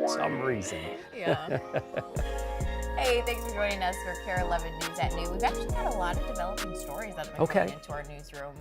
some reason. Yeah. Hey, thanks for joining us for KARE 11 News at Noon. We've actually got a lot of developing stories that have been coming into our newsroom,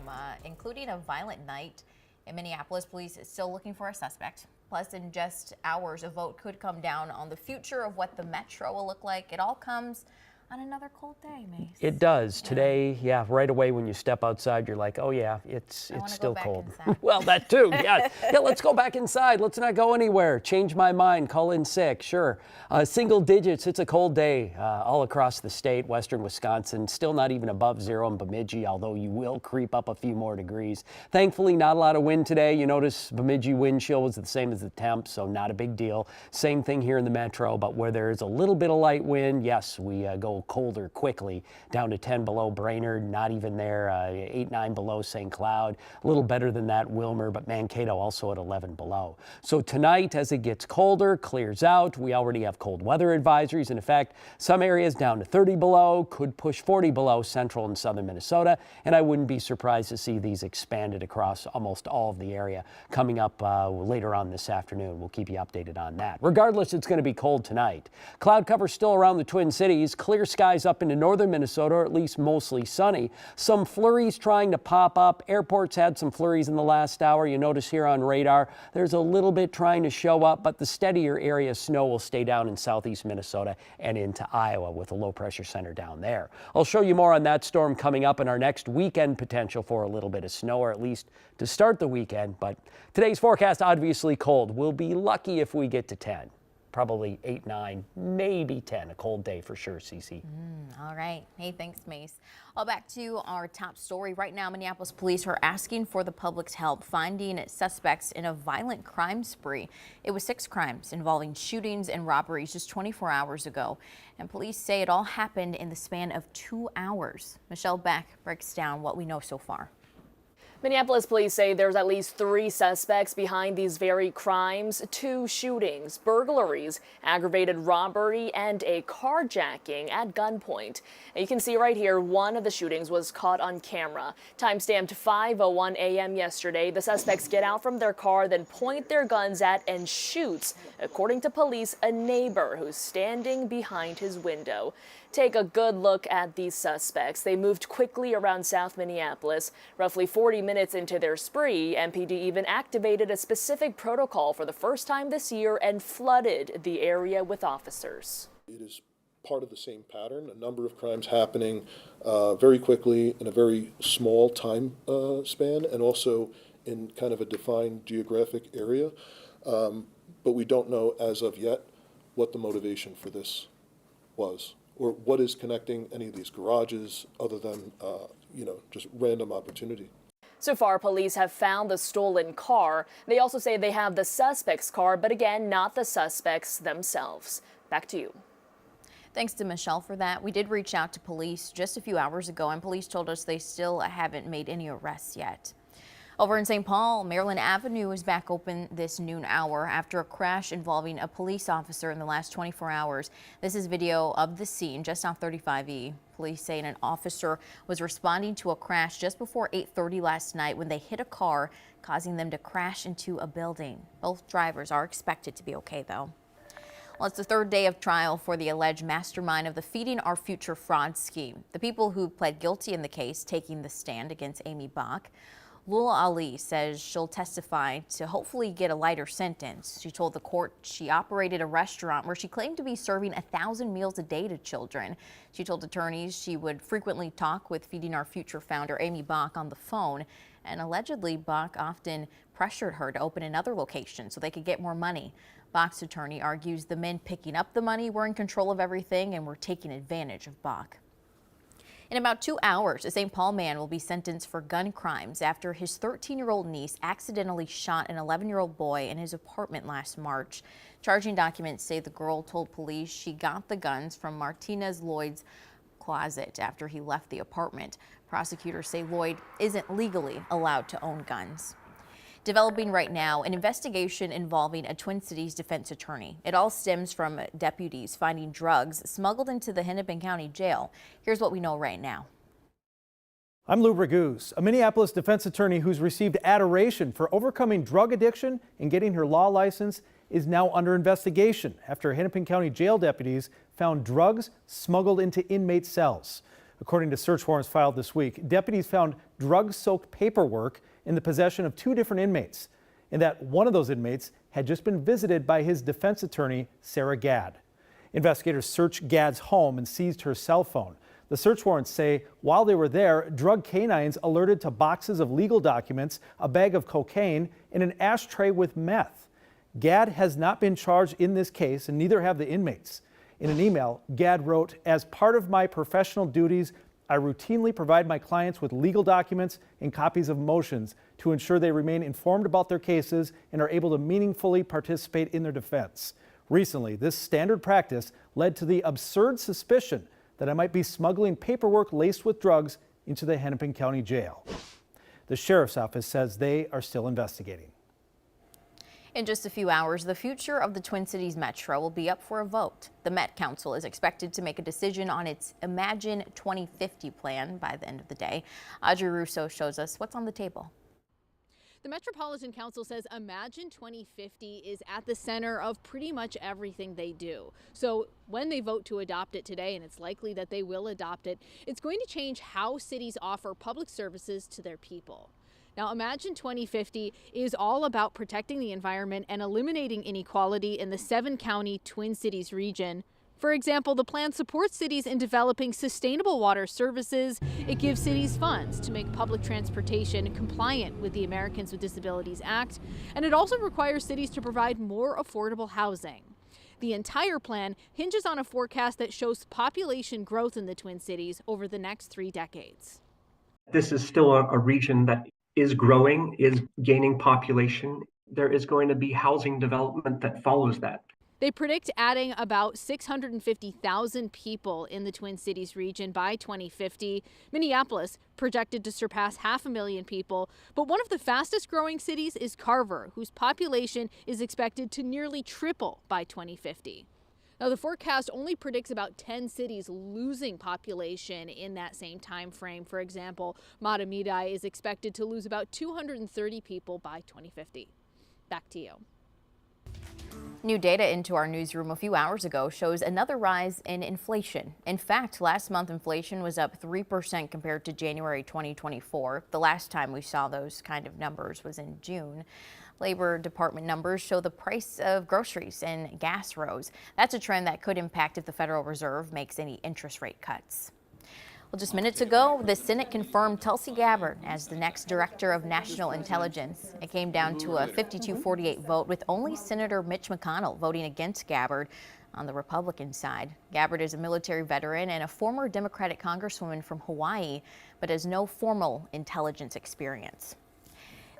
including a violent night in Minneapolis. Police is still looking for a suspect. Plus, in just hours, a vote could come down on the future of what the metro will look like. It all comes on another cold day, Mace. It does. Yeah. Today, right away when you step outside, you're like, oh yeah, it's still cold. Well, that too, yeah. Let's go back inside. Let's not go anywhere. Change my mind, call in sick, sure. Single digits, it's a cold day all across the state, western Wisconsin. Still not even above zero in Bemidji, although you will creep up a few more degrees. Thankfully, not a lot of wind today. You notice Bemidji wind chill was the same as the temp, so not a big deal. Same thing here in the metro, but where there's a little bit of light wind, yes, we go colder quickly, down to 10 below Brainerd, not even there, 8, 9 below St. Cloud, a little better than that Wilmer, but Mankato also at 11 below. So tonight, as it gets colder, clears out, we already have cold weather advisories in effect. Some areas down to 30 below, could push 40 below central and southern Minnesota, and I wouldn't be surprised to see these expanded across almost all of the area coming up later on this afternoon. We'll keep you updated on that. Regardless, it's going to be cold tonight. Cloud cover still around the Twin Cities, clear skies up into northern Minnesota, or at least mostly sunny. Some flurries trying to pop up. Airports had some flurries in the last hour. You notice here on radar, there's a little bit trying to show up, but the steadier area of snow will stay down in southeast Minnesota and into Iowa with a low pressure center down there. I'll show you more on that storm coming up in our next weekend potential for a little bit of snow, or at least to start the weekend. But today's forecast, obviously cold. We'll be lucky if we get to 10. Probably 8, 9, maybe 10. A cold day for sure, Cece. All right. Hey, thanks, Mace. Well, back to our top story. Right now, Minneapolis police are asking for the public's help finding suspects in a violent crime spree. It was 6 crimes involving shootings and robberies just 24 hours ago. And police say it all happened in the span of 2 hours. Michelle Beck breaks down what we know so far. Minneapolis police say there's at least 3 suspects behind these very crimes: 2 shootings, burglaries, aggravated robbery, and a carjacking at gunpoint. And you can see right here, one of the shootings was caught on camera. Time-stamped 5:01 a.m. yesterday. The suspects get out from their car, then point their guns at and shoots, according to police, a neighbor who's standing behind his window. Take a good look at these suspects. They moved quickly around South Minneapolis. Roughly 40 minutes into their spree, MPD even activated a specific protocol for the first time this year and flooded the area with officers. It is part of the same pattern, a number of crimes happening very quickly in a very small time span, and also in kind of a defined geographic area. But we don't know as of yet what the motivation for this was, or what is connecting any of these garages other than, just random opportunity. So far, police have found the stolen car. They also say they have the suspect's car, but again, not the suspects themselves. Back to you. Thanks to Michelle for that. We did reach out to police just a few hours ago, and police told us they still haven't made any arrests yet. Over in St. Paul, Maryland Avenue is back open this noon hour after a crash involving a police officer in the last 24 hours. This is video of the scene just off 35E. Police say an officer was responding to a crash just before 8:30 last night when they hit a car, causing them to crash into a building. Both drivers are expected to be okay, though. Well, it's the 3rd day of trial for the alleged mastermind of the Feeding Our Future fraud scheme. The people who pled guilty in the case taking the stand against Amy Bach. Lula Ali says she'll testify to hopefully get a lighter sentence. She told the court she operated a restaurant where she claimed to be serving 1,000 meals a day to children. She told attorneys she would frequently talk with Feeding Our Future founder Amy Bach on the phone, and allegedly Bach often pressured her to open another location so they could get more money. Bach's attorney argues the men picking up the money were in control of everything and were taking advantage of Bach. In about 2 hours, a St. Paul man will be sentenced for gun crimes after his 13-year-old niece accidentally shot an 11-year-old boy in his apartment last March. Charging documents say the girl told police she got the guns from Martinez Lloyd's closet after he left the apartment. Prosecutors say Lloyd isn't legally allowed to own guns. Developing right now, an investigation involving a Twin Cities defense attorney. It all stems from deputies finding drugs smuggled into the Hennepin County Jail. Here's what we know right now. I'm Lou Raguse, a Minneapolis defense attorney who's received adoration for overcoming drug addiction and getting her law license is now under investigation after Hennepin County jail deputies found drugs smuggled into inmate cells. According to search warrants filed this week, deputies found drug-soaked paperwork in the possession of 2 different inmates, and that one of those inmates had just been visited by his defense attorney, Sarah Gadd. Investigators searched Gadd's home and seized her cell phone. The search warrants say while they were there, drug canines alerted to boxes of legal documents, a bag of cocaine, and an ashtray with meth. Gadd has not been charged in this case, and neither have the inmates. In an email, Gadd wrote, "As part of my professional duties, I routinely provide my clients with legal documents and copies of motions to ensure they remain informed about their cases and are able to meaningfully participate in their defense. Recently, this standard practice led to the absurd suspicion that I might be smuggling paperwork laced with drugs into the Hennepin County Jail." The sheriff's office says they are still investigating. In just a few hours, the future of the Twin Cities Metro will be up for a vote. The Met Council is expected to make a decision on its Imagine 2050 plan by the end of the day. Audrey Russo shows us what's on the table. The Metropolitan Council says Imagine 2050 is at the center of pretty much everything they do. So when they vote to adopt it today, and it's likely that they will adopt it, it's going to change how cities offer public services to their people. Now, Imagine 2050 is all about protecting the environment and eliminating inequality in the 7-county Twin Cities region. For example, the plan supports cities in developing sustainable water services. It gives cities funds to make public transportation compliant with the Americans with Disabilities Act, and it also requires cities to provide more affordable housing. The entire plan hinges on a forecast that shows population growth in the Twin Cities over the next 3 decades. This is still a region that is growing, is gaining population. There is going to be housing development that follows that. They predict adding about 650,000 people in the Twin Cities region by 2050. Minneapolis projected to surpass 500,000 people. But one of the fastest growing cities is Carver, whose population is expected to nearly triple by 2050. Now, the forecast only predicts about 10 cities losing population in that same time frame. For example, Mahtomedi is expected to lose about 230 people by 2050. Back to you. New data into our newsroom a few hours ago shows another rise in inflation. In fact, last month inflation was up 3% compared to January 2024. The last time we saw those kind of numbers was in June. Labor Department numbers show the price of groceries and gas rose. That's a trend that could impact if the Federal Reserve makes any interest rate cuts. Well, just minutes ago, the Senate confirmed Tulsi Gabbard as the next Director of National Intelligence. It came down to a 52-48 vote, with only Senator Mitch McConnell voting against Gabbard on the Republican side. Gabbard is a military veteran and a former Democratic congresswoman from Hawaii, but has no formal intelligence experience.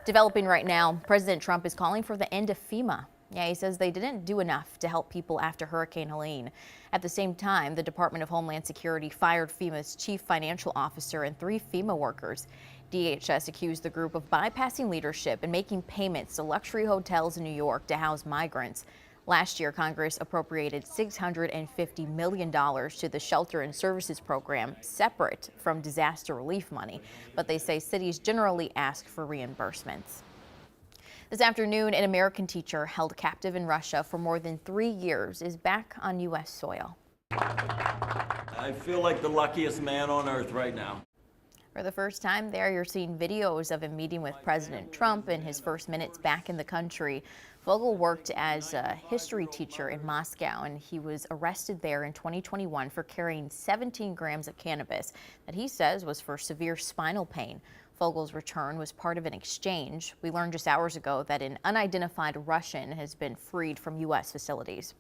Developing right now, President Trump is calling for the end of FEMA. Yeah, he says they didn't do enough to help people after Hurricane Helene. At the same time, the Department of Homeland Security fired FEMA's chief financial officer and 3 FEMA workers. DHS accused the group of bypassing leadership and making payments to luxury hotels in New York to house migrants. Last year, Congress appropriated $650 million to the Shelter and Services Program, separate from disaster relief money. But they say cities generally ask for reimbursements. This afternoon, an American teacher held captive in Russia for more than 3 years is back on U.S. soil. I feel like the luckiest man on earth right now. For the first time there, you're seeing videos of him meeting with President Trump in his first minutes back in the country. Vogel worked as a history teacher in Moscow, and he was arrested there in 2021 for carrying 17 grams of cannabis that he says was for severe spinal pain. Vogel's return was part of an exchange. We learned just hours ago that an unidentified Russian has been freed from U.S. facilities.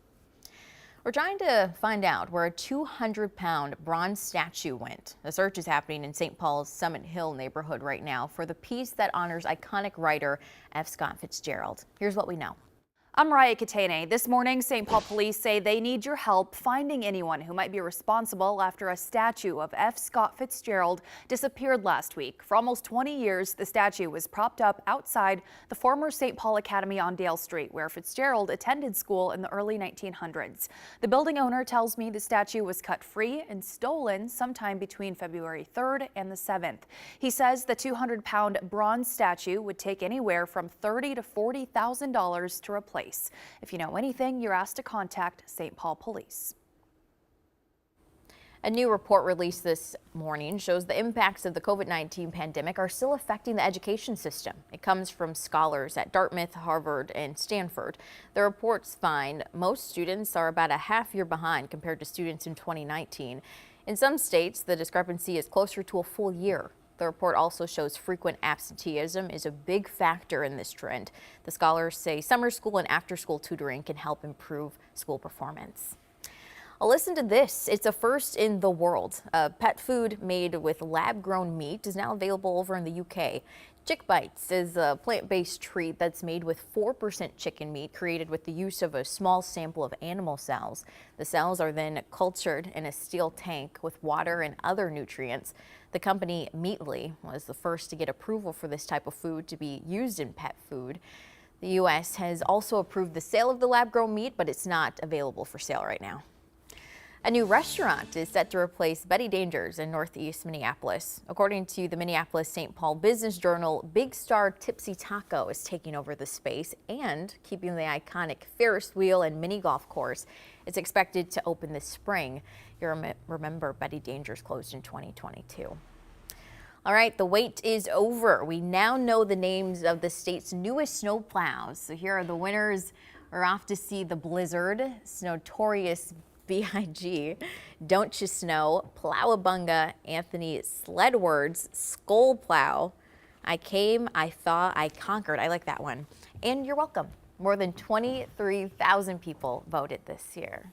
We're trying to find out where a 200-pound bronze statue went. The search is happening in St. Paul's Summit Hill neighborhood right now for the piece that honors iconic writer F. Scott Fitzgerald. Here's what we know. I'm Raya Katene. This morning, St. Paul police say they need your help finding anyone who might be responsible after a statue of F. Scott Fitzgerald disappeared last week. For almost 20 years, the statue was propped up outside the former St. Paul Academy on Dale Street, where Fitzgerald attended school in the early 1900s. The building owner tells me the statue was cut free and stolen sometime between February 3rd and the 7th. He says the 200-pound bronze statue would take anywhere from $30,000 to $40,000 to replace. place. If you know anything, you're asked to contact St. Paul Police. A new report released this morning shows the impacts of the COVID-19 pandemic are still affecting the education system. It comes from scholars at Dartmouth, Harvard, and Stanford. The reports find most students are about a half year behind compared to students in 2019. In some states, the discrepancy is closer to a full year. The report also shows frequent absenteeism is a big factor in this trend. The scholars say summer school and after-school tutoring can help improve school performance. Listen to this. It's a first in the world. Pet food made with lab-grown meat is now available over in the UK. Chick Bites is a plant-based treat that's made with 4% chicken meat created with the use of a small sample of animal cells. The cells are then cultured in a steel tank with water and other nutrients. The company Meatly was the first to get approval for this type of food to be used in pet food. The U.S. has also approved the sale of the lab-grown meat, but it's not available for sale right now. A new restaurant is set to replace Betty Danger's in Northeast Minneapolis. According to the Minneapolis-St. Paul Business Journal, Big Star Tipsy Taco is taking over the space and keeping the iconic Ferris wheel and mini golf course. It's expected to open this spring. You remember Betty Danger's closed in 2022. All right, the wait is over. We now know the names of the state's newest snowplows. So here are the winners. We're off to see the Blizzard, Snotorious BIG, Don't You Snow, Plowabunga, Anthony Sledward's Skull Plow, I Came, I Thought, I Conquered. I like that one. And you're welcome. More than 23,000 people voted this year.